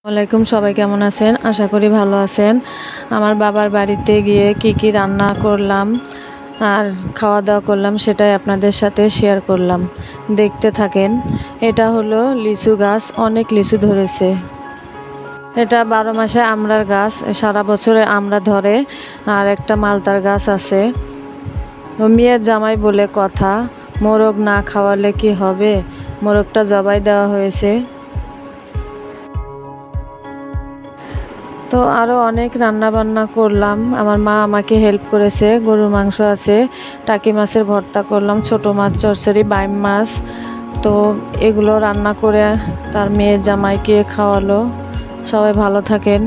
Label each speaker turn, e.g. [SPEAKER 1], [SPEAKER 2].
[SPEAKER 1] ওয়ালাইকুম, সবাই কেমন আছেন? আশা করি ভালো আছেন। আমার বাবার বাড়িতে গিয়ে কি রান্না করলাম আর খাওয়া দাওয়া করলাম সেটাই আপনাদের সাথে শেয়ার করলাম। দেখতে থাকেন। এটা হলো লিচু গাছ, অনেক লিচু ধরেছে। এটা 12 মাসে আমড়ার গাছ, সারা বছরে আমড়া ধরে। আর একটা মালতার গাছ আছে। মেয়ের জামাই বলে কথা, মোরগ না খাওয়ালে কি হবে? মোরগটা জবাই দেওয়া হয়েছে। তো আরও অনেক রান্না বান্না করলাম, আমার মা আমাকে হেল্প করেছে। গরুর মাংস আছে, টাকি মাছের ভর্তা করলাম, ছোট মাছ চচ্চড়ি, বাইম মাছ। তো এগুলো রান্না করে তার মেয়ের জামাইকে খাওয়ালো। সবাই ভালো থাকেন।